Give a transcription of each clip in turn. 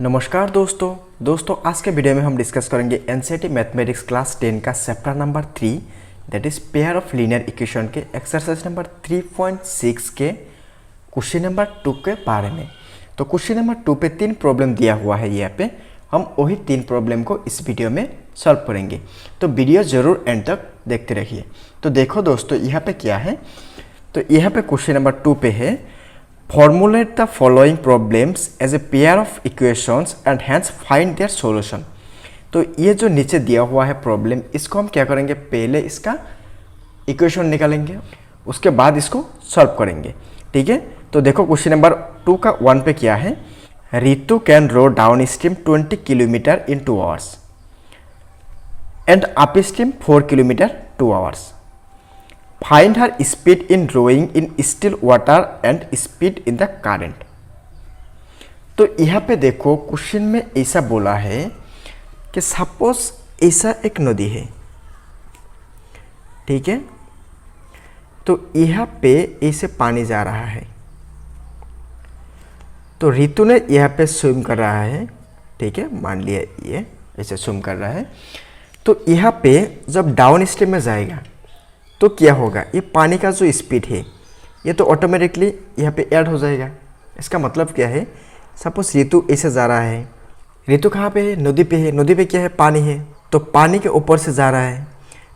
नमस्कार दोस्तों आज के वीडियो में हम डिस्कस करेंगे एनसीईआरटी मैथमेटिक्स क्लास 10 का chapter number 3 that is pair of linear equation के एक्सरसाइज नंबर 3.6 के क्वेश्चन नंबर 2 के बारे में। तो क्वेश्चन नंबर 2 पे 3 प्रॉब्लम दिया हुआ है। यहाँ पे हम वही 3 प्रॉब्लम को इस वीडियो में सॉल्व करेंगे, तो वीडियो ज़रूर एंड तक देखते रहिए। तो देखो दोस्तों यहाँ पे क्या है, तो यहाँ पे क्वेश्चन नंबर 2 पे है formulate the following problems as a pair of equations and hence find their solution। तो ये जो नीचे दिया हुआ है प्रॉब्लम, इसको हम क्या करेंगे, पहले इसका इक्वेशन निकालेंगे, उसके बाद इसको सॉल्व करेंगे। ठीक है, तो देखो क्वेश्चन नंबर 2 का 1 पे क्या है, Ritu can row downstream 20 kilometre in 2 hours and upstream 4 kilometre 2 hours. Find her speed in rowing in still water and speed in the current। तो यहाँ पे देखो क्वेश्चन में ऐसा बोला है कि सपोज ऐसा एक नदी है, ठीक है, तो यहाँ पे ऐसे पानी जा रहा है, तो रितु ने यहाँ पे स्विम कर रहा है। ठीक है, मान लिया ये ऐसे स्विम कर रहा है, तो यहाँ पे जब डाउन स्ट्रीम में जाएगा तो क्या होगा, ये पानी का जो स्पीड है ये तो ऑटोमेटिकली यहाँ पे ऐड हो जाएगा। इसका मतलब क्या है, सपोज ऋतु ऐसे जा रहा है, ऋतु कहाँ पे है, नदी पे है, नदी पे क्या है, पानी है, तो पानी के ऊपर से जा रहा है,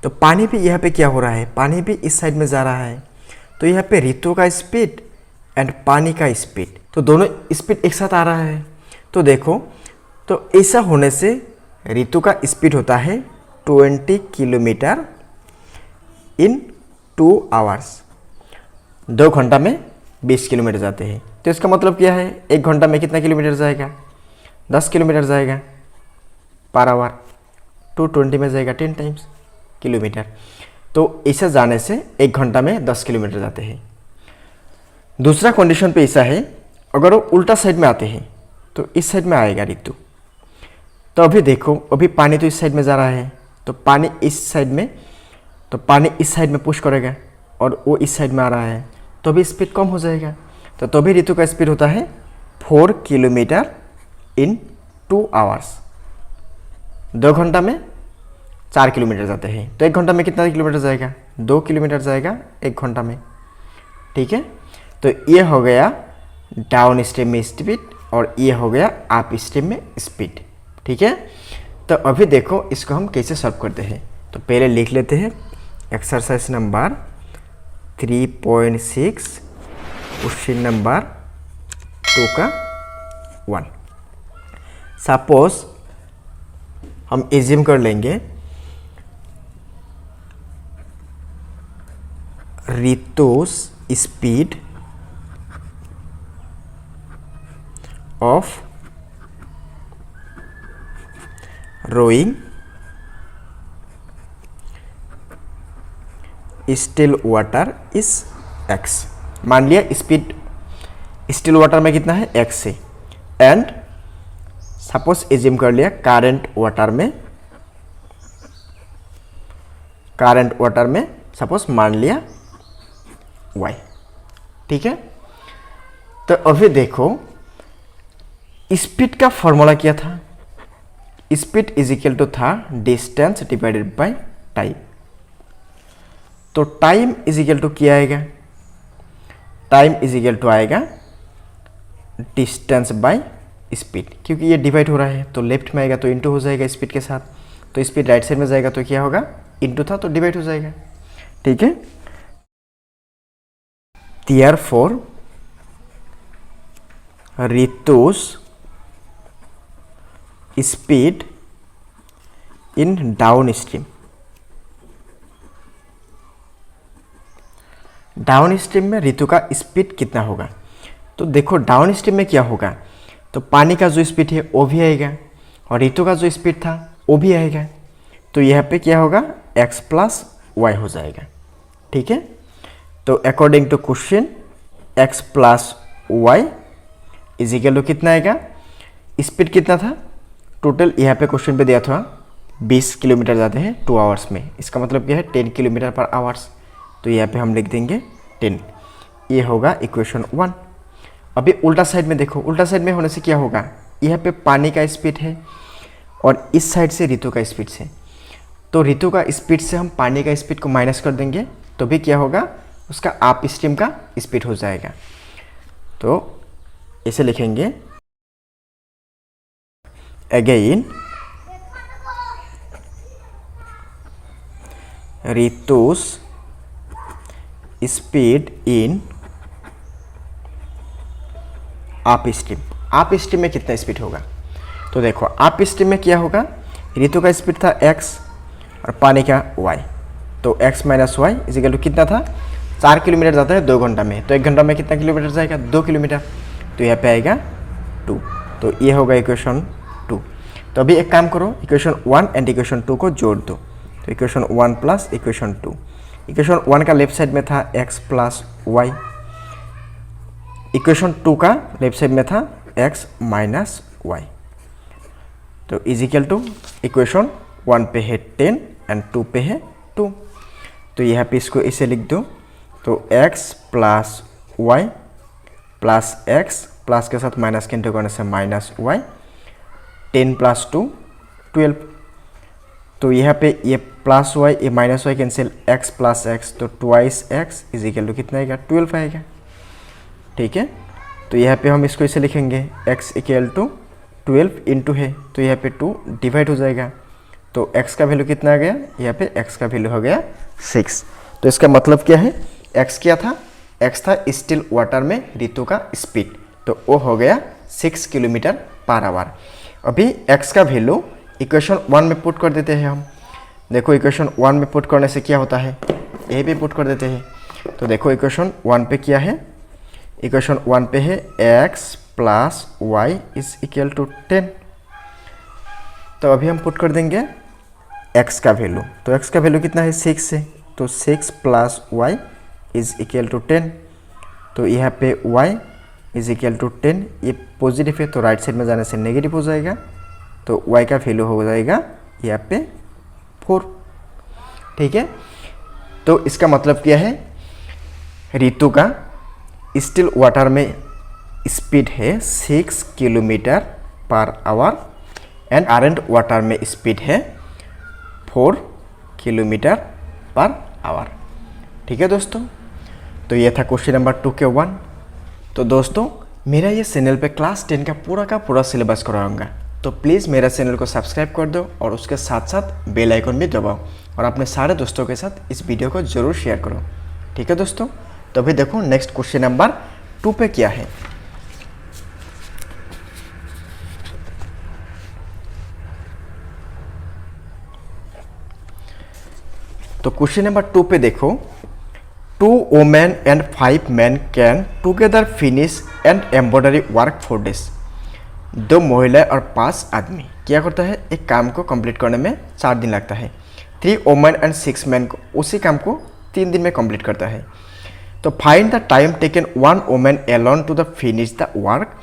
तो पानी भी यहाँ पे क्या हो रहा है, पानी भी इस साइड में जा रहा है, तो यहाँ पे ऋतु का स्पीड एंड पानी का स्पीड, तो दोनों स्पीड एक साथ आ रहा है। तो देखो, तो ऐसा होने से ऋतु का स्पीड होता है 20 किलोमीटर इन 2 आवर्स। 2 घंटा में 20 किलोमीटर जाते हैं, तो इसका मतलब क्या है, 1 घंटा में कितना किलोमीटर जाएगा, 10 किलोमीटर जाएगा पर आवर। 220 में जाएगा 10 टाइम्स किलोमीटर, तो ऐसा जाने से 1 घंटा में 10 किलोमीटर जाते हैं। दूसरा कंडीशन पे ऐसा है, अगर वो उल्टा साइड में आते हैं तो इस साइड में आएगा ऋतु। तो अभी देखो, अभी पानी तो इस साइड में जा रहा है, तो पानी इस साइड में, तो पानी इस साइड में पुश करेगा और वो इस साइड में आ रहा है, तो भी स्पीड कम हो जाएगा। तो भी ऋतु का स्पीड होता है 4 किलोमीटर इन 2 आवर्स। 2 घंटा में 4 किलोमीटर जाते हैं, तो 1 घंटा में कितना किलोमीटर जाएगा, 2 किलोमीटर जाएगा 1 घंटा में। ठीक है, तो ये हो गया डाउन स्ट्रीम में स्पीड और ये हो गया अप स्ट्रीम में स्पीड। ठीक है, तो अभी देखो इसको हम कैसे सॉल्व करते हैं। तो पहले लिख लेते हैं एक्सरसाइज नंबर 3.6 क्वेश्चन नंबर 2 का 1। सपोज हम एज्यूम कर लेंगे Ritu's speed of rowing still water is x। मान लिया स्पीड स्टिल वाटर में कितना है, x से, एंड सपोज एज्यूम कर लिया करंट वाटर में सपोज मान लिया y। ठीक है, तो अभी देखो स्पीड का फॉर्मूला क्या था, स्पीड इज इक्वल टू था डिस्टेंस डिवाइडेड बाय टाइम। तो टाइम इज इक्वल टू क्या आएगा, टाइम इज इक्वल टू आएगा डिस्टेंस बाय स्पीड, क्योंकि ये डिवाइड हो रहा है तो लेफ्ट में आएगा तो इनटू हो जाएगा स्पीड के साथ, तो स्पीड राइट साइड में जाएगा तो क्या होगा, इनटू था तो डिवाइड हो जाएगा। ठीक है, therefore Ritu's speed in downstream, downstream में ऋतु का स्पीड कितना होगा। तो देखो डाउन स्ट्रीम में क्या होगा, तो पानी का जो स्पीड है वो भी आएगा और ऋतु का जो स्पीड था वो भी आएगा, तो यहाँ पे क्या होगा, x प्लस वाई हो जाएगा। ठीक है, तो according to question x plus Y is equal to कितना आएगा, स्पीड कितना था टोटल, यहाँ पे क्वेश्चन पे दिया था 20 किलोमीटर जाते हैं 2 आवर्स में, इसका मतलब क्या है 10 किलोमीटर पर आवर्स, तो यहाँ पे हम लिख देंगे 10। ये होगा इक्वेशन 1। अभी उल्टा साइड में देखो, उल्टा साइड में होने से क्या होगा, यहाँ पे पानी का स्पीड है और इस साइड से ऋतु का स्पीड से, तो ऋतु का स्पीड से हम पानी का स्पीड को माइनस कर देंगे तो भी क्या होगा, उसका आप स्ट्रीम का स्पीड हो जाएगा। तो इसे लिखेंगे अगेन ऋतुस स्पीड इन आप स्ट्रीम। आप स्ट्रीम में कितना स्पीड होगा, तो देखो आप स्ट्रीम में क्या होगा, ऋतु का स्पीड था x और पानी का y, तो x minus Y is equal to कितना था, 4 किलोमीटर जाता है 2 घंटा में, तो 1 घंटा में कितना किलोमीटर जाएगा, 2 किलोमीटर, तो यहाँ पे आएगा 2। तो ये होगा इक्वेशन 2। तो अभी एक काम करो, इक्वेशन 1 एंड इक्वेशन 2 को जोड़ दो, तो इक्वेशन 1 प्लस इक्वेशन 2। इक्वेशन 1 का लेफ्ट साइड में था x प्लस वाई, इक्वेशन 2 का लेफ्ट साइड में था x माइनस वाई, तो इजिकल टू इक्वेशन 1 पे है 10 एंड 2 पे है 2। तो यहाँ पे इसको इसे लिख दो, तो x plus Y plus x plus के साथ माइनस कैंसिल करने से माइनस वाई, 10 प्लस 2 12। तो यहाँ पे ये प्लस वाई ये minus Y cancel, x plus x, तो ट्वाइस x इजिकल टू कितना आएगा, 12 आएगा। ठीक है, तो यहाँ पे हम इसको इसे लिखेंगे x इक्वल टू 12 इंटू है, तो यहाँ पे 2 डिवाइड हो जाएगा, तो x का वैल्यू कितना आ गया, यहाँ पे x का वैल्यू हो गया 6। तो इसका मतलब क्या है, x क्या था, x था स्टिल वाटर में ऋतु का स्पीड, तो वो हो गया 6 किलोमीटर पर आवर। अभी x का वैल्यू इक्वेशन 1 में पुट कर देते हैं हम। देखो इक्वेशन 1 में पुट करने से क्या होता है, यही पे पुट कर देते हैं। तो देखो इक्वेशन 1 पे क्या है, इक्वेशन 1 पे है x plus Y is equal to 10। तो अभी हम पुट कर देंगे x का वैल्यू, तो x का वैल्यू कितना है 6 है, तो 6 plus Y is equal to 10। तो यहाँ पे y इज इक्वल टू 10, ये पॉजिटिव है तो राइट साइड में जाने से नेगेटिव हो जाएगा, तो y का वैल्यू हो जाएगा यहाँ पे 4। ठीक है, तो इसका मतलब क्या है, ऋतु का स्टिल वाटर में स्पीड है 6 किलोमीटर पर आवर एंड आरएंड वाटर में स्पीड है 4 किलोमीटर पर आवर। ठीक है दोस्तों, तो ये था क्वेश्चन नंबर 2 के 1। तो दोस्तों मेरा ये चैनल पे क्लास 10 का पूरा सिलेबस कराऊंगा, तो प्लीज़ मेरा चैनल को सब्सक्राइब कर दो और उसके साथ साथ बेल आइकन भी दबाओ और अपने सारे दोस्तों के साथ इस वीडियो को ज़रूर शेयर करो। ठीक है दोस्तों, तो अभी देखो नेक्स्ट क्वेश्चन नंबर 2 पे क्या है। तो क्वेश्चन नंबर 2 पे देखो, 2 women and 5 men can together finish and embroidery work 4 days। 2 महिला और 5 आदमी क्या करता है, एक काम को कंप्लीट करने में 4 दिन लगता है। 3 women and 6 men को उसी काम को 3 दिन में कंप्लीट करता है। तो find the time taken 1 woman alone to the finish the work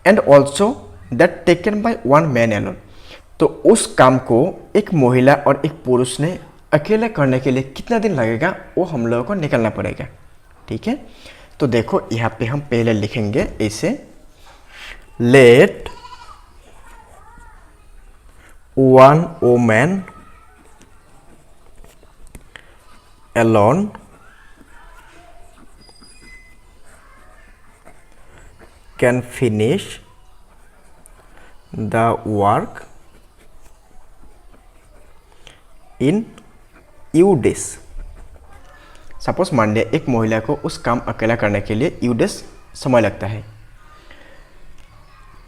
and also that taken by 1 man alone। तो उस काम को एक महिला और एक पुरुष ने अकेले करने के लिए कितना दिन लगेगा वो हम लोगों को निकालना पड़ेगा। ठीक है, तो देखो यहाँ पे हम पहले लिखेंगे ऐसे, late 1 woman alone can finish the work in U days। Suppose मान लिया एक महिला को उस काम अकेला करने के लिए U days समय लगता है,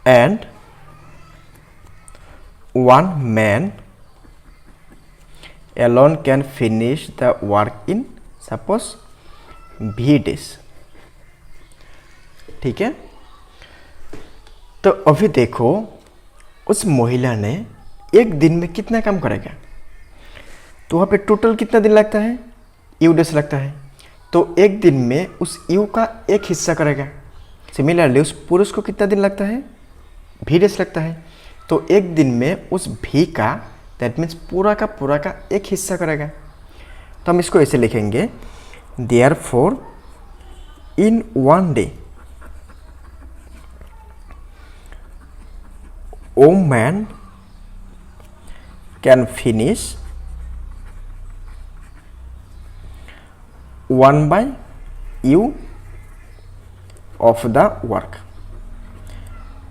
and 1 man alone can finish the work in suppose V days। ठीक है, तो अभी देखो उस महिला ने एक दिन में कितना काम करेगा, तो वहाँ पे टोटल कितना दिन लगता है, यू डेज लगता है, तो एक दिन में उस यू का एक हिस्सा करेगा। सिमिलरली उस पुरुष को कितना दिन लगता है, भी डेज लगता है, तो एक दिन में उस भी का दैट मीन्स पूरा का एक हिस्सा करेगा। तो हम इसको ऐसे लिखेंगे, therefore in 1 day woman can finish 1/u of the work।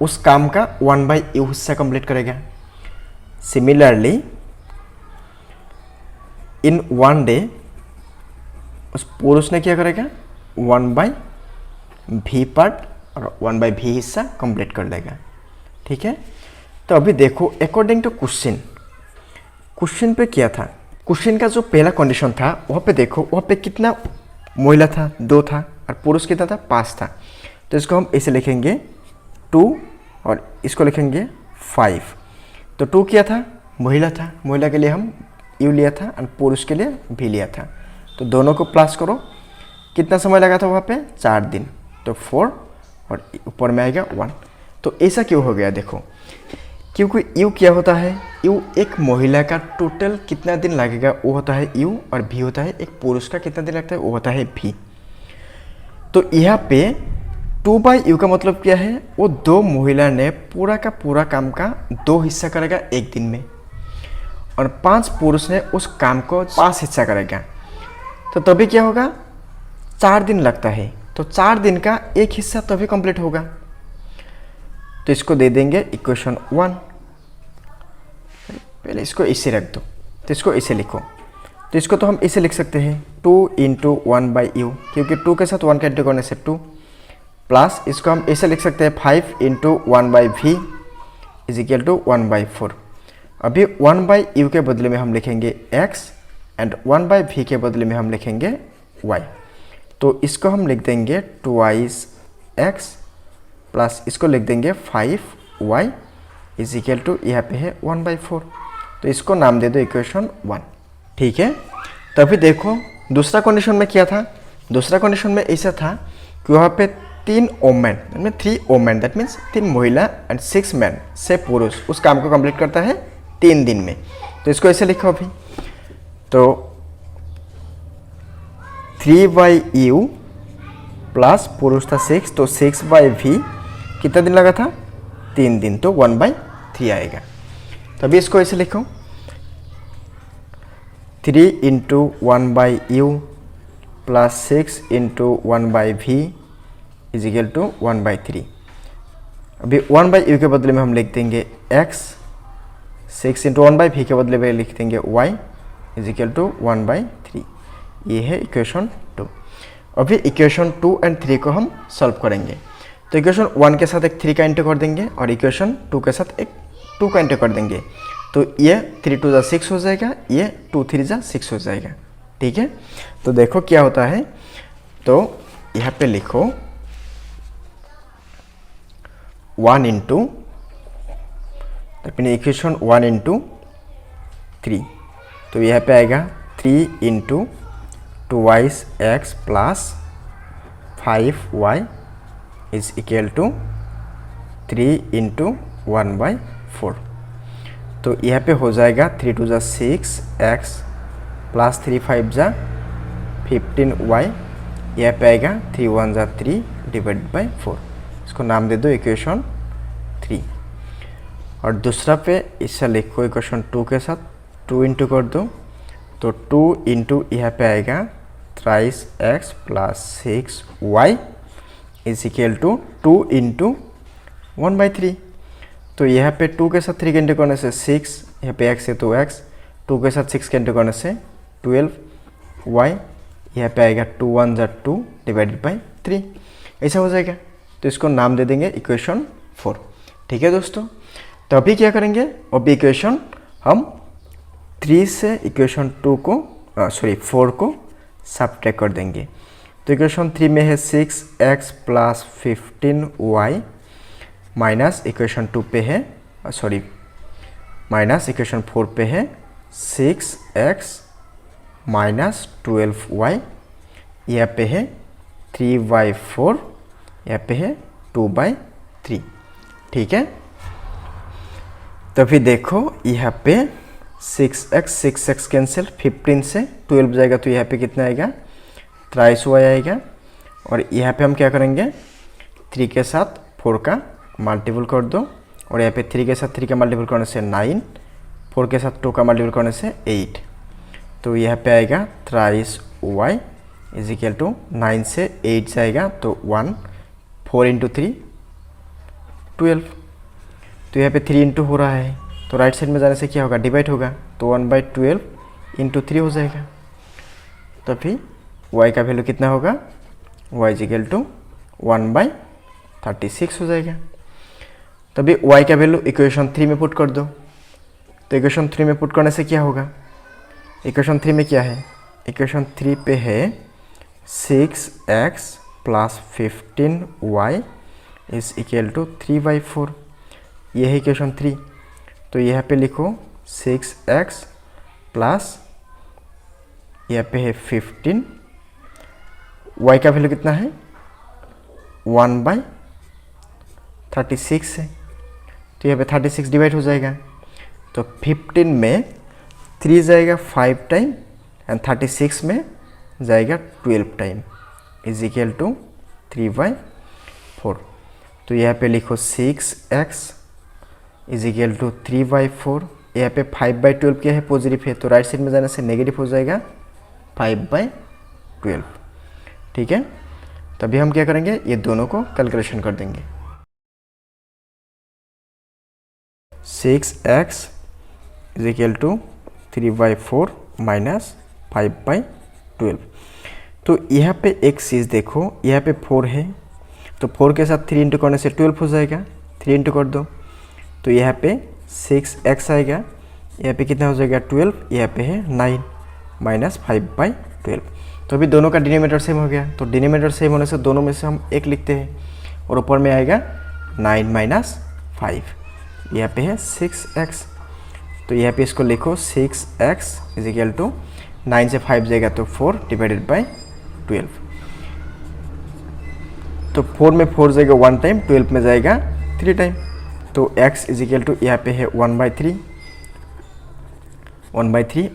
उस काम का 1/u हिस्सा कंप्लीट करेगा। सिमिलरली इन 1 डे उस पुरुष ने क्या करेगा, 1/v पार्ट और 1/v हिस्सा कंप्लीट कर लेगा। ठीक है, तो अभी देखो अकॉर्डिंग टू क्वेश्चन पे क्या था। क्वेश्चन का जो पहला कंडीशन था वहाँ पे देखो, वहाँ पे कितना महिला था, 2 था, और पुरुष कितना था, 5 था। तो इसको हम ऐसे लिखेंगे 2 और इसको लिखेंगे 5। तो 2 क्या था, महिला था, महिला के लिए हम यू लिया था और पुरुष के लिए भी लिया था। तो दोनों को प्लस करो, कितना समय लगा था वहाँ पे, 4 दिन। तो 4 और ऊपर में आएगा 1। तो ऐसा क्यों हो गया देखो, क्योंकि यू क्या होता है, यू एक महिला का टोटल कितना दिन लगेगा वो होता है यू, और भी होता है एक पुरुष का कितना दिन लगता है वो होता है भी। तो यहाँ पे 2/u का मतलब क्या है, वो 2 महिला ने पूरा का पूरा काम का 2 हिस्सा करेगा एक दिन में, और 5 पुरुष ने उस काम को 5 हिस्सा करेगा। तो तभी क्या होगा, 4 दिन लगता है। तो 4 दिन का एक हिस्सा तभी कंप्लीट होगा। तो इसको दे देंगे इक्वेशन 1। पहले इसको ऐसे रख दो, तो इसको ऐसे लिखो। तो इसको तो हम ऐसे लिख सकते हैं 2 × 1/u, क्योंकि 2 के साथ 1 कैंसिल करने से 2, प्लस इसको हम ऐसे लिख सकते हैं 5 × 1/v = 1/4। अभी 1/u के बदले में हम लिखेंगे x एंड 1/v के बदले में हम लिखेंगे y। तो इसको हम लिख देंगे 2x प्लस इसको लिख देंगे 5y = यहाँ पे है 1/4। तो इसको नाम दे दो इक्वेशन 1। ठीक है, तभी देखो दूसरा कंडीशन में क्या था। दूसरा कंडीशन में ऐसा था कि वहाँ पे 3 वोमेन, 3 वोमेन, दैट मीन्स 3 महिला एंड 6 मैन, 6 पुरुष उस काम को कंप्लीट करता है 3 दिन में। तो इसको ऐसे लिखो अभी। तो 3/u प्लस पुरुष था 6, तो 6/v कितना दिन लगा था, 3 दिन, तो 1/3 आएगा। तभी इसको ऐसे लिखो 3 × 1/u प्लस 6 × 1/v = 1/3। अभी 1/u के बदले में हम लिख देंगे x, 6 × 1/v के बदले में लिख देंगे y = 1/3। ये है इक्वेशन 2। अभी इक्वेशन 2 एंड 3 को हम सॉल्व करेंगे। तो इक्वेशन 1 के साथ एक 3 का इंटू कर देंगे और इक्वेशन 2 के साथ एक 2 का इंटू कर देंगे। तो ये 3 × 2 = 6 हो जाएगा, ये 2 × 3 = 6 हो जाएगा। ठीक है, तो देखो क्या होता है। तो यहाँ पे लिखो 1 × इक्वेशन 1 × 3। तो यहाँ पे आएगा 3 × 2x प्लस 5y = 3 × 1/4। तो यहाँ पे हो जाएगा 3 × 2 = 6x प्लस 3 × 5 = 15y। यहाँ पे आएगा 3 × 1 = 3 /4। इसको नाम दे दो इक्वेशन 3। और दूसरा पे इससे लिखो इक्वेशन 2 के साथ 2 इंटू कर दो। तो 2 इंटू यहाँ पे आएगा 23x प्लस 6y = 2 × 1/3। तो यहाँ पे 2 के साथ 3 के इंटू करने से 6, यहाँ पे x है तो x, 2 के साथ 6 के इंटू करने से 12y, यहाँ पे आएगा 2 × 1 = 2 /3। ऐसा हो जाएगा। तो इसको नाम दे देंगे इक्वेशन 4। ठीक है दोस्तों, तो अभी क्या करेंगे, अभी इक्वेशन हम 3 से इक्वेशन 4 को सब्ट्रैक्ट कर देंगे। तो इक्वेशन 3 में है 6x plus 15y minus equation 2 पे है माइनस इक्वेशन 4 पे है 6x माइनस 12y, यहाँ पे है 3/4, यहाँ पे है 2/3। ठीक है, तभी देखो यहाँ पे 6x कैंसिल, 15 से 12 जाएगा तो यहाँ पे कितना आएगा, 23y आएगा। और यहाँ पे हम क्या करेंगे, 3 के साथ 4 का मल्टीपल कर दो और यहाँ पे 3 के साथ 3 का मल्टीपल करने से 9, 4 के साथ 2 का मल्टीपल करने से 8। तो यहाँ पे आएगा thrice y is equal to 9 से 8 जाएगा तो 1, 4 इंटू 3 12। तो यहाँ पे 3 इंटू हो रहा है तो राइट साइड में जाने से क्या होगा, डिवाइड होगा, तो 1/12 इंटू 3 हो जाएगा। तो फिर y का वैल्यू कितना होगा, y इज इक्वल टू 1/36 हो जाएगा। तभी y का वैल्यू इक्वेशन 3 में पुट कर दो। तो इक्वेशन 3 में पुट करने से क्या होगा, इक्वेशन 3 में क्या है, इक्वेशन 3 पे है 6x plus 15y is equal to 3/4। ये है इक्वेशन 3। तो यहाँ पे लिखो 6x प्लस यहाँ पे है 15, y का वैल्यू कितना है 1/36 है। तो यहाँ पे 36 डिवाइड हो जाएगा, तो 15 में 3 जाएगा 5 टाइम एंड 36 में जाएगा 12 टाइम इज इक्वल टू 3/4। तो यहाँ पे लिखो 6x इज इक्वल टू 3/4। यहाँ पे 5/12 क्या है, पॉजिटिव है, तो राइट साइड में जाने से नेगेटिव हो जाएगा 5/12। ठीक है, तभी हम क्या करेंगे, ये दोनों को कैलकुलेशन कर देंगे। 6x is equal to 3/4 minus 5/12। तो यहाँ पे एक चीज़ देखो, यहाँ पे 4 है तो 4 के साथ 3 इंटू करने से 12 हो जाएगा, 3 इंटू कर दो तो यहाँ पे 6x आएगा, यहाँ पे कितना हो जाएगा 12, यहाँ पे है 9 माइनस 5/12। तो अभी दोनों का डिनोमिनेटर सेम हो गया, तो डिनोमिनेटर सेम होने से दोनों में से हम एक लिखते हैं और ऊपर में आएगा 9 माइनस 5, यहाँ पे है 6x। तो यहाँ पे इसको लिखो 6x इज इक्वल टू 9 से 5 जाएगा तो 4 डिवाइडेड बाई 12। तो 4 में 4 जाएगा 1 टाइम, 12 में जाएगा 3 टाइम, तो x इज इक्वल टू यहाँ पे है 1/3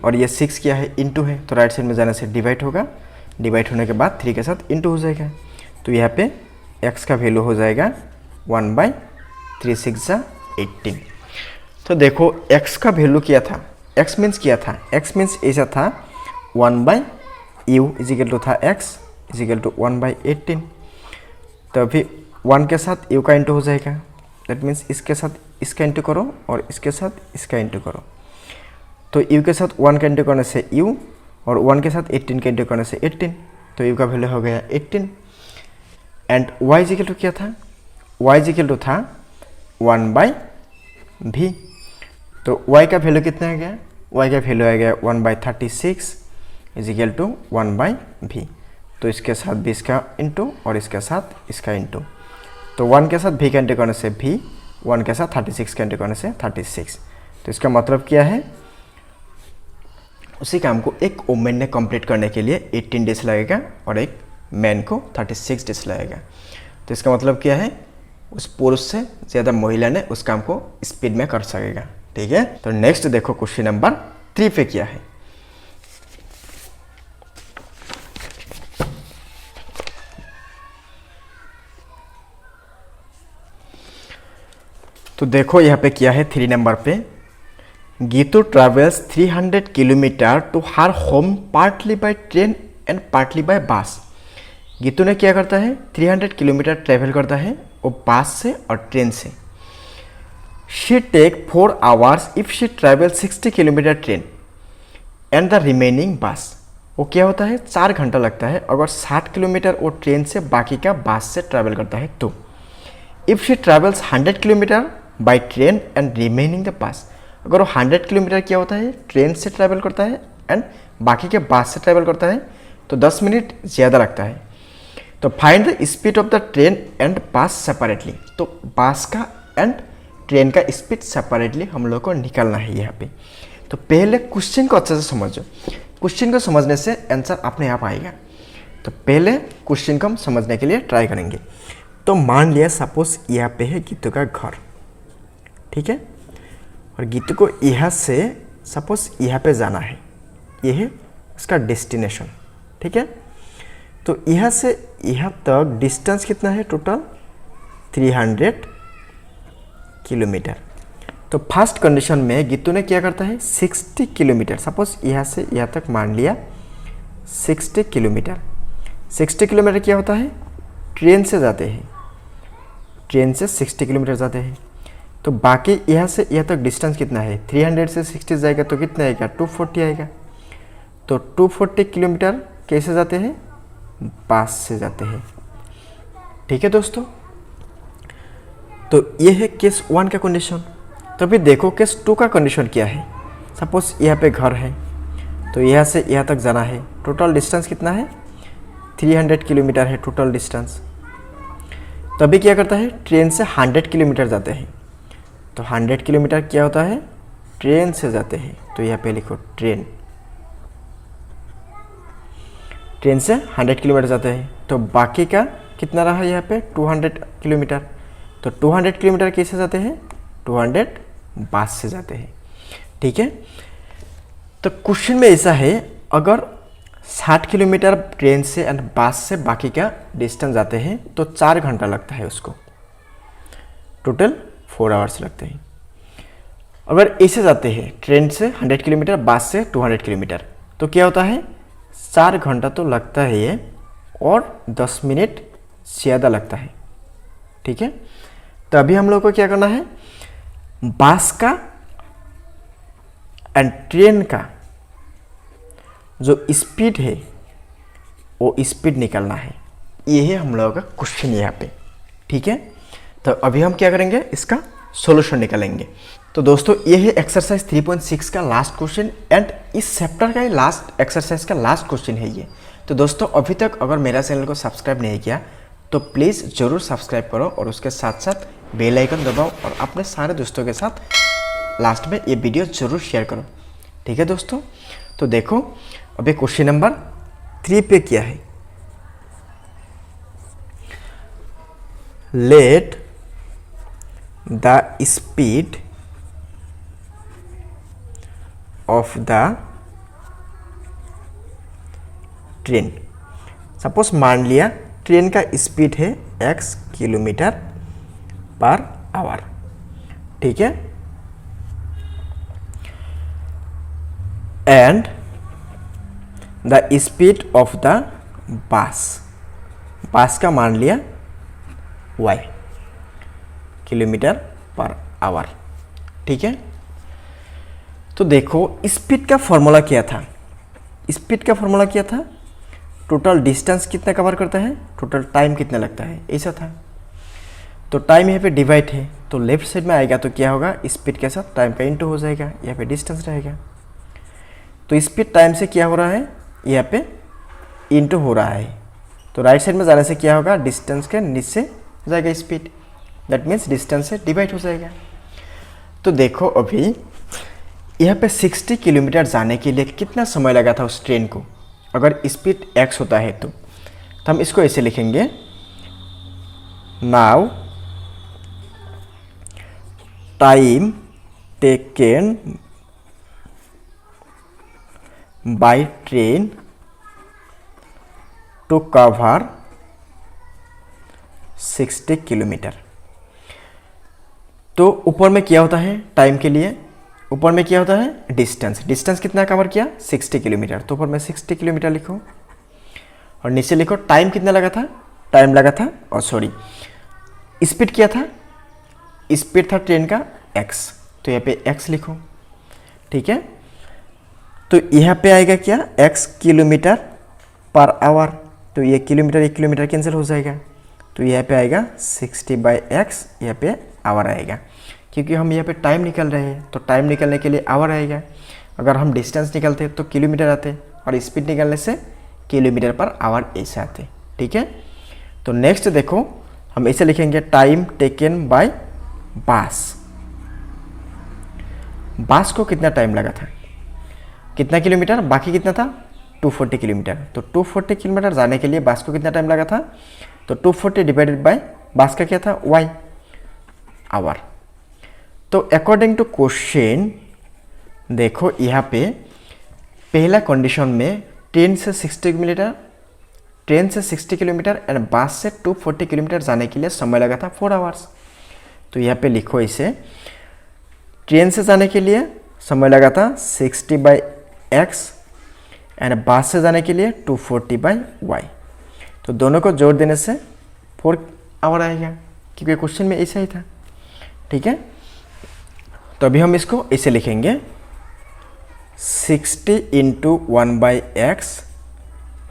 और ये 6 क्या है, इंटू है, तो राइट साइड में जाने से डिवाइड होगा, डिवाइड होने के बाद 3 के साथ इंटू हो जाएगा। तो यहाँ पे x का वैल्यू हो जाएगा 1/3 6 18। तो देखो x का वैल्यू क्या था, x मीन्स क्या था, x मीन्स ऐसा था 1/u इज इक्वल टू था x इज इक्वल टू 1/18। तो अभी 1 के साथ u का इंटू हो जाएगा, दैट मीन्स इसके साथ इसका इंटू करो और इसके साथ इसका इंटू करो। तो u के साथ 1 का इंटू करने से u और 1 के साथ 18 का इंटू करने से 18, तो u का वैल्यू हो गया 18। And y is equal to क्या था, y इज इक्वल टू था 1/v। तो y का वैल्यू कितना आ गया, y का वैल्यू आ गया 1/36 इज इक्वल टू 1/v। तो इसके साथ भी इसका इंटू और इसके साथ इसका इंटू, तो 1 के साथ v का इंटू करने से v, 1 के साथ 36 का इंटू करने से 36। तो इसका मतलब क्या है, उसी काम को एक वुमेन ने कंप्लीट करने के लिए 18 डेज लगेगा और एक मैन को 36 डेज लगेगा। तो इसका मतलब क्या है, उस पुरुष से ज़्यादा महिला ने उस काम को स्पीड में कर सकेगा। ठीक है, तो नेक्स्ट देखो क्वेश्चन नंबर 3 पे क्या है। तो देखो यहाँ पे क्या है, 3 नंबर पे, Geetu travels 300 kilometre to her home partly by train and partly by bus. Geetu ने क्या करता है, 300 किलोमीटर ट्रेवल करता है वो बस से और ट्रेन से। She take 4 hours if she travel 60 kilometre train and the remaining bus. वो क्या होता है, 4 घंटा लगता है अगर 60 किलोमीटर वो ट्रेन से बाकी का बस से ट्रैवल करता है। तो if she travels 100 kilometre bye train and remaining the bus, अगर वो 100 किलोमीटर क्या होता है ट्रेन से ट्रैवल करता है एंड बाकी के बस से ट्रैवल करता है तो 10 मिनट ज़्यादा लगता है। तो find the speed of the train and बस सेपरेटली। तो बस का एंड ट्रेन का स्पीड सेपरेटली हम लोग को निकालना है यहाँ पे। तो पहले क्वेश्चन को अच्छे से समझो, क्वेश्चन को समझने से आंसर अपने आप आएगा। तो पहले क्वेश्चन को हम समझने के लिए ट्राई करेंगे। तो मान लिया सपोज यहाँ पे है गीतू का घर, ठीक है, और गीतू को यहाँ से सपोज यहाँ पे जाना है, ये है उसका डेस्टिनेशन। ठीक है, तो यहाँ से यहाँ तक डिस्टेंस कितना है, टोटल 300 किलोमीटर। तो फर्स्ट कंडीशन में गीतू ने क्या करता है 60 किलोमीटर, सपोज यहाँ से यहाँ तक मान लिया 60 किलोमीटर। 60 किलोमीटर क्या होता है, ट्रेन से जाते हैं, ट्रेन से 60 किलोमीटर जाते हैं। तो बाकी यहाँ से यहाँ तक डिस्टेंस कितना है, 300 से 60 जाएगा तो कितना आएगा 240 आएगा। तो 240 किलोमीटर कैसे जाते हैं, बस से जाते हैं। ठीक है दोस्तों, तो ये है केस 1 का कंडीशन। तो अभी देखो केस 2 का कंडीशन क्या है। सपोज यहाँ पे घर है, तो यहाँ से यहाँ तक जाना है, टोटल डिस्टेंस कितना है 300 किलोमीटर है टोटल डिस्टेंस। तो अभी क्या करता है, ट्रेन से 100 किलोमीटर जाते हैं। तो 100 किलोमीटर क्या होता है, ट्रेन से जाते हैं। तो यहाँ पे लिखो ट्रेन, ट्रेन से 100 किलोमीटर जाते हैं। तो बाकी का कितना रहा यहाँ पे 200 किलोमीटर। तो 200 किलोमीटर कैसे जाते हैं, 200 बस से जाते हैं। ठीक है, तो क्वेश्चन में ऐसा है, अगर 60 किलोमीटर ट्रेन से एंड बस से बाकी का डिस्टेंस जाते हैं तो 4 घंटा लगता है उसको, टोटल 4 आवर्स लगते हैं। अगर ऐसे जाते हैं ट्रेन से 100 किलोमीटर, बस से 200 किलोमीटर, तो क्या होता है 4 घंटा तो लगता है ये, और 10 मिनट ज़्यादा लगता है। ठीक है, तो अभी हम लोग को क्या करना है, बस का एंड ट्रेन का जो स्पीड है वो स्पीड निकालना है। ये है हम लोगों का क्वेश्चन यहाँ पे। ठीक है, तो अभी हम क्या करेंगे, इसका सॉल्यूशन निकालेंगे। तो दोस्तों ये है एक्सरसाइज 3.6 का लास्ट क्वेश्चन एंड इस चैप्टर का लास्ट एक्सरसाइज का लास्ट क्वेश्चन है ये। तो दोस्तों अभी तक अगर मेरा चैनल को सब्सक्राइब नहीं किया तो प्लीज़ ज़रूर सब्सक्राइब करो और उसके साथ साथ बेल आइकन दबाओ और अपने सारे दोस्तों के साथ लास्ट में ये वीडियो ज़रूर शेयर करो। ठीक है दोस्तों, तो देखो अभी क्वेश्चन नंबर 3 पे क्या है, let the speed of the train. Suppose मान लिया ट्रेन का स्पीड है x किलोमीटर पर आवर। ठीक है, and the speed of the bus, बस का मान लिया y किलोमीटर पर आवर। ठीक है, तो देखो स्पीड का फॉर्मूला क्या था, स्पीड का फॉर्मूला क्या था, टोटल डिस्टेंस कितना कवर करता है, टोटल टाइम कितना लगता है, ऐसा था। तो टाइम यहाँ पे डिवाइड है, तो लेफ्ट साइड में आएगा तो क्या होगा, स्पीड के साथ टाइम का इंटू हो जाएगा, यहाँ पे डिस्टेंस रहेगा। तो स्पीड टाइम से क्या हो रहा है, यहाँ पे इंटू हो रहा है। तो राइट साइड में जाने से क्या होगा, डिस्टेंस के नीचे जाएगा स्पीड, दैट मीन्स डिस्टेंस से डिवाइड हो जाएगा। तो देखो अभी यहाँ पे 60 किलोमीटर जाने के लिए कितना समय लगा था उस ट्रेन को, अगर स्पीड x होता है तो हम इसको ऐसे लिखेंगे, now time taken by train to cover 60 kilometre. तो ऊपर में क्या होता है टाइम के लिए, ऊपर में क्या होता है डिस्टेंस, डिस्टेंस कितना कवर किया 60 किलोमीटर, तो ऊपर में 60 किलोमीटर लिखो और नीचे लिखो टाइम कितना लगा था, टाइम लगा था और सॉरी स्पीड क्या था, स्पीड था ट्रेन का x, तो यहाँ पे x लिखो। ठीक है, तो यहाँ पे आएगा क्या x किलोमीटर पर आवर, तो ये किलोमीटर कैंसिल हो जाएगा, तो यहाँ पे आएगा 60/x, यहाँ पे आवर आएगा, क्योंकि हम यहाँ पे टाइम निकल रहे हैं तो टाइम निकलने के लिए आवर आएगा। अगर हम डिस्टेंस निकलते तो किलोमीटर आते और स्पीड निकलने से किलोमीटर पर आवर ऐसे आते। ठीक है, तो नेक्स्ट देखो हम ऐसे लिखेंगे, टाइम टेकन बाय बस, बस को कितना टाइम लगा था, कितना किलोमीटर, बाकी कितना था 240 किलोमीटर, तो 240 किलोमीटर जाने के लिए बस को कितना टाइम लगा था, तो 240 डिवाइडेड बाय बस का क्या था y आवर। तो अकॉर्डिंग टू क्वेश्चन देखो यहाँ पे पहला कंडीशन में ट्रेन से 60 किलोमीटर एंड बस से 240 किलोमीटर जाने के लिए समय लगा था 4 आवर्स। तो यहाँ पे लिखो इसे, ट्रेन से जाने के लिए समय लगा था 60/x एंड बस से जाने के लिए 240/y। तो दोनों को जोड़ देने से 4 आवर आएगा, क्योंकि क्वेश्चन में ऐसा ही था। ठीक है, तो अभी हम इसको ऐसे लिखेंगे 60 × 1/x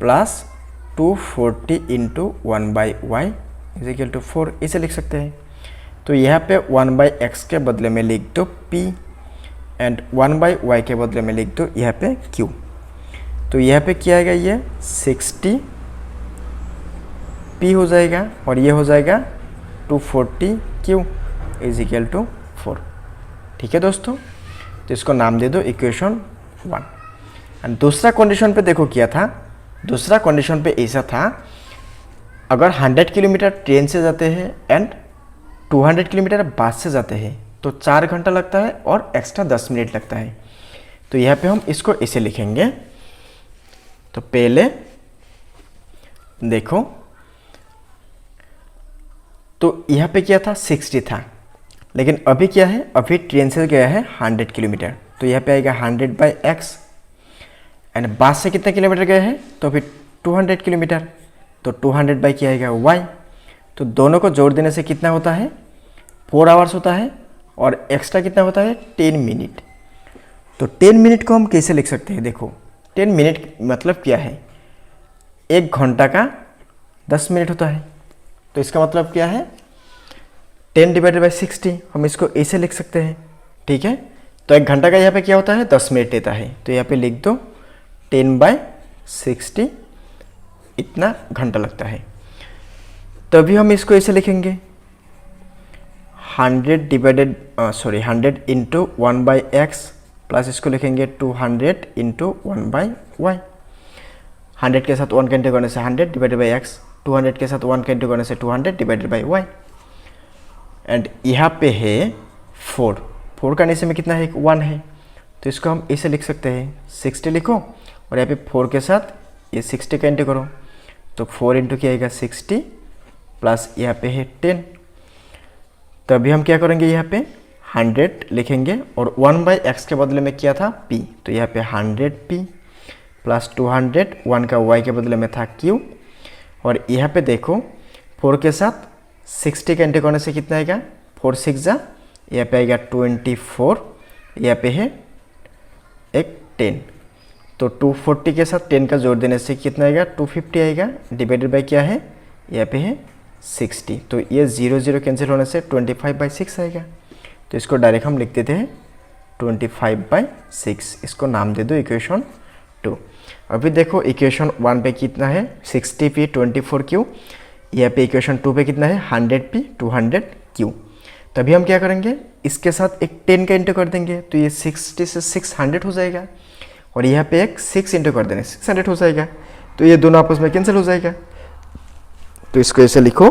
plus 240 × 1/y is to 4, इसे लिख सकते हैं। तो यहाँ पे 1/x के बदले में लिख दो p एंड 1/y के बदले में लिख दो यहाँ पे q। तो यहाँ पे क्या आएगा, ये 60 p हो जाएगा और ये हो जाएगा 240 q इज इक्वल टू 4। ठीक है दोस्तों, तो इसको नाम दे दो इक्वेशन 1। एंड दूसरा कंडीशन पे देखो क्या था, दूसरा कंडीशन पे ऐसा था, अगर 100 किलोमीटर ट्रेन से जाते हैं एंड 200 किलोमीटर बस से जाते हैं तो 4 घंटा लगता है और एक्स्ट्रा 10 मिनट लगता है। तो यहाँ पे हम इसको ऐसे लिखेंगे। तो पहले देखो, तो यहाँ पे क्या था, 60 था, लेकिन अभी क्या है, अभी ट्रेन से गया है 100 किलोमीटर, तो यहाँ पे आएगा 100/x एंड बस से कितने किलोमीटर गए हैं, तो अभी 200 किलोमीटर, तो 200 बाई क्या आएगा y। तो दोनों को जोड़ देने से कितना होता है, 4 आवर्स होता है और एक्स्ट्रा कितना होता है, 10 मिनट। तो 10 मिनट को हम कैसे लिख सकते हैं, देखो 10 मिनट मतलब क्या है, 1 घंटा का 10 मिनट होता है। तो इसका मतलब क्या है, 10/60, हम इसको ऐसे लिख सकते हैं। ठीक है, तो 1 घंटा का यहाँ पे क्या होता है, 10 मिनट लेता है, तो यहाँ पे लिख दो 10/60 इतना घंटा लगता है। तभी हम इसको ऐसे लिखेंगे 100 × 1/x प्लस इसको लिखेंगे 200 × 1/y। 100 के साथ 1 कैंसिल करने से 100/x, 200 के साथ 1 कैंसिल करने से 200/y। एंड यहाँ पे है 4 का नीचे में कितना है, 1 है, तो इसको हम ऐसे लिख सकते हैं 60 लिखो और यहाँ पे 4 के साथ ये 60 का इंटू करो, तो 4 इंटू क्या आएगा 60 प्लस यहाँ पे है 10। तो अभी हम क्या करेंगे, यहाँ पे 100 लिखेंगे और 1/x के बदले में क्या था, p, तो यहाँ पे 100p प्लस 200, 1 का y के बदले में था q, और यहाँ पे देखो 4 के साथ 60 का इंटू करने से कितना आएगा, 4 6 जा, यहाँ पे आएगा 24, यहाँ पे है एक 10, तो 240 के साथ 10 का जोड़ देने से कितना आएगा, 250 आएगा, डिवाइडेड बाई क्या है, यहाँ पे है 60। तो ये 0 कैंसिल होने से 25/6 आएगा। तो इसको डायरेक्ट हम लिख देते हैं 25/6, इसको नाम दे दो इक्वेशन 2। अभी देखो इक्वेशन 1 पे कितना है, 60p 24q, यहाँ पे इक्वेशन 2 पे कितना है, 100p 200q। तभी हम क्या करेंगे, इसके साथ एक 10 का इंटू कर देंगे, तो ये 60 से 600 हो जाएगा, और यहाँ पे एक 6 इंटू कर देंगे 600 हो जाएगा, तो ये दोनों आपस में कैंसिल हो जाएगा। तो इसको ऐसे लिखो,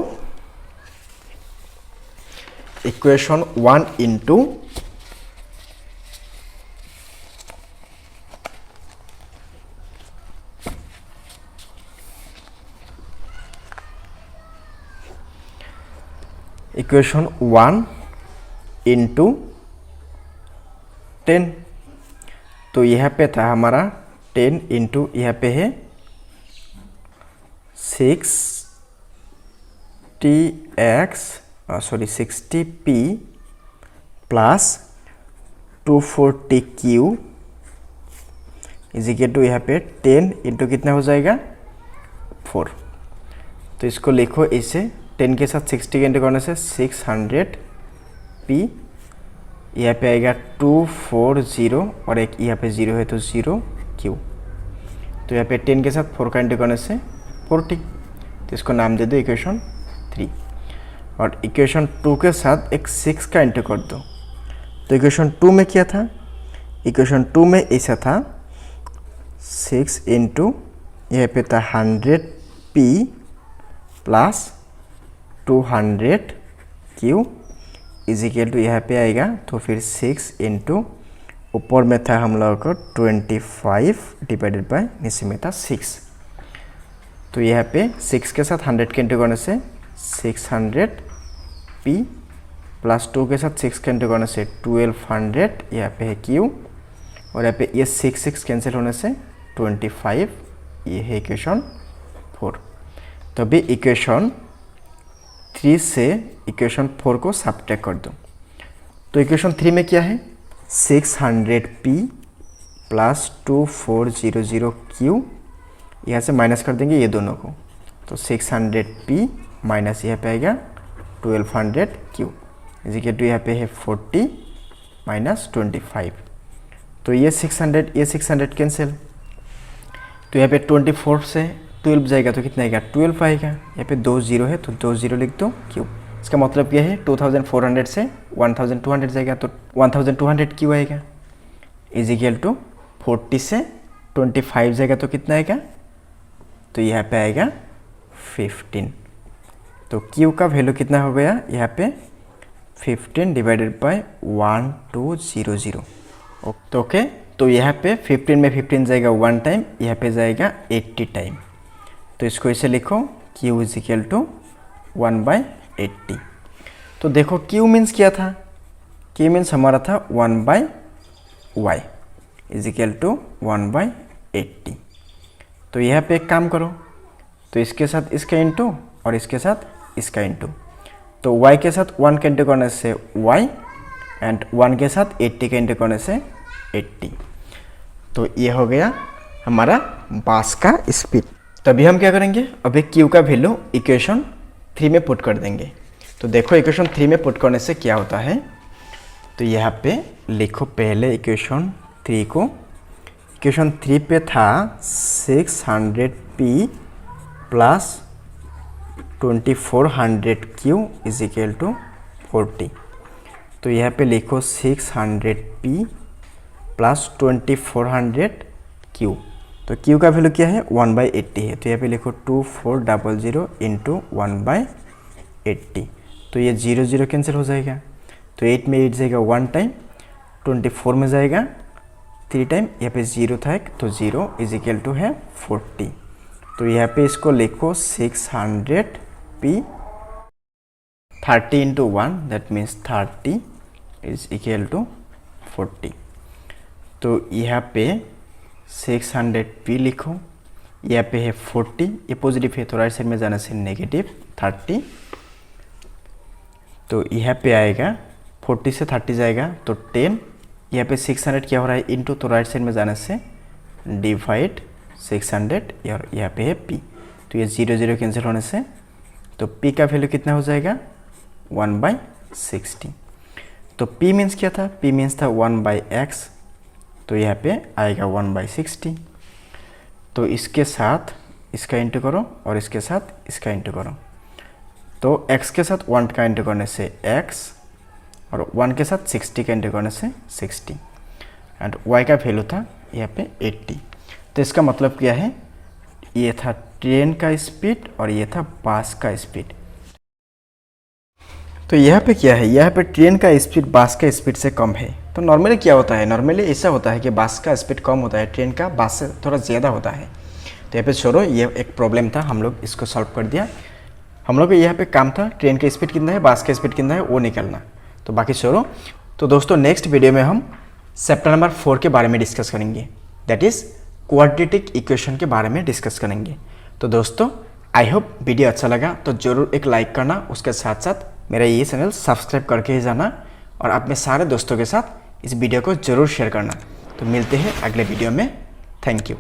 इक्वेशन 1 इंटू इक्वेशन 1 इंटू 10। तो यहाँ पे था हमारा 10 इंटू यहाँ पे है 60p plus 240q is equal to यहाँ पे 10 इंटू कितना हो जाएगा, 4। तो इसको लिखो ऐसे, 10 के साथ 60 का इंटू करने से 600p, यहाँ पे आएगा 240 और एक यहाँ पे 0 है तो 0q। तो यहाँ पे 10 के साथ 4 का इंटू करने से 40, तो इसको नाम दे दो इक्वेशन 3। और इक्वेशन 2 के साथ एक 6 का इंटू कर दो। तो इक्वेशन 2 में क्या था, इक्वेशन 2 में ऐसा था 6 इंटू यहाँ पे था 100p plus 200q is equal to यहाँ पे आएगा, तो फिर 6 इंटू ऊपर में था हम लोगों को 25 डिवाइडेड बाय नीचे में था 6। तो यहाँ पे 6 के साथ 100 के इंटू करने से 600p प्लस 2 के साथ 6 कैंसिल करने से 1200, यहाँ पे है क्यू, और यहाँ पे ये 6 कैंसिल होने से 25, ये है इक्वेशन 4। तो अभी इक्वेशन 3 से इक्वेशन 4 को सब्ट्रैक्ट कर दो। तो इक्वेशन 3 में क्या है, 600p प्लस 2400q, यहाँ से माइनस कर देंगे ये दोनों को, तो 600p माइनस यहाँ पे आएगा 1200q इजिकल टू यहाँ पे है 40 माइनस 25। तो ये 600 कैंसिल, तो यहाँ पे 24 से 12 जाएगा तो कितना आएगा 12 आएगा। यहाँ पे 2 0 है तो 2 0 लिख दो क्यू। इसका मतलब क्या है 2400 से 1200 जाएगा तो 1200 क्यू आएगा इजिकल टू 40 से 25 जाएगा तो कितना आएगा, तो यहाँ पे आएगा 15। तो क्यू का वैल्यू कितना हो गया यहाँ पे 15 डिवाइडेड बाय 1200। ओके, तो यहाँ पे 15 में 15 जाएगा 1 टाइम, यहाँ पे जाएगा 80 टाइम। तो इसको इसे लिखो Q इज इक्वल टू 1/80। तो देखो Q मीन्स क्या था, Q मीन्स हमारा था 1/y इज इक्वल टू 1/80। तो यहाँ पे एक काम करो, तो इसके साथ इसका इंटू और इसके साथ इसका इंटू, तो y के साथ 1 का इंटू करने से y एंड 1 के साथ 80 का इंटू करने से 80। तो ये हो गया हमारा बास का स्पीड। तभी हम क्या करेंगे, अभी Q का वैल्यू इक्वेशन 3 में पुट कर देंगे। तो देखो इक्वेशन 3 में पुट करने से क्या होता है, तो यहाँ पे लिखो पहले इक्वेशन 3 को। इक्वेशन 3 पे था 600p plus 2400q is equal to 40। तो यहाँ पे लिखो 600p प्लस 2400q। तो q का वैल्यू क्या है 1/80 है, तो यहाँ पे लिखो 2400 इंटू 1/80। तो ये 0 0 कैंसिल हो जाएगा, तो 8 में 8 जाएगा 1 टाइम, 24 में जाएगा 3 टाइम, यहाँ पे 0 था एक, तो 0 इज इक्वल टू है 40। तो यहाँ पे इसको लिखो 600p 30 into 1 that means 30 is equal to 40। तो यहाँ पे 600p लिखो, यहाँ पे है 40, ये पॉजिटिव है तो राइट साइड में जाने से नेगेटिव 30। तो यहाँ पे आएगा 40 से 30 जाएगा तो 10, यहाँ पे 600 क्या हो रहा है इंटू, तो राइट साइड में जाने से डिवाइड 600 और यहाँ पे है p। तो ये 0 0 कैंसिल होने से तो p का वैल्यू कितना हो जाएगा 1/60। तो p मीन्स क्या था, p मीन्स था 1/x, तो यहाँ पे आएगा 1/60। तो इसके साथ इसका इंटू करो और इसके साथ इसका इंटू करो, तो x के साथ 1 का इंटू करने से x और 1 के साथ 60 का इंटू करने से 60 एंड y का वैल्यू था यहाँ पे 80। तो इसका मतलब क्या है, ये था ट्रेन का स्पीड और ये था बस का स्पीड। तो यहाँ पे क्या है, यहाँ पे ट्रेन का स्पीड बस का स्पीड से कम है। तो नॉर्मली क्या होता है, नॉर्मली ऐसा होता है कि बस का स्पीड कम होता है, ट्रेन का बस से थोड़ा ज़्यादा होता है। तो यहाँ पे छोड़ो, ये एक प्रॉब्लम था, हम लोग इसको सॉल्व कर दिया। हम लोग को यहाँ पे काम था ट्रेन का स्पीड कितना है, बस का स्पीड कितना है वो निकलना। तो बाकी छोड़ो। तो दोस्तों नेक्स्ट वीडियो में हम चैप्टर नंबर 4 के बारे में डिस्कस करेंगे, दैट इज़ क्वाड्रेटिक इक्वेशन के बारे में डिस्कस करेंगे। तो दोस्तों आई होप वीडियो अच्छा लगा तो ज़रूर एक लाइक करना, उसके साथ साथ मेरा ये चैनल सब्सक्राइब करके ही जाना और अपने सारे दोस्तों के साथ इस वीडियो को ज़रूर शेयर करना। तो मिलते हैं अगले वीडियो में, थैंक यू।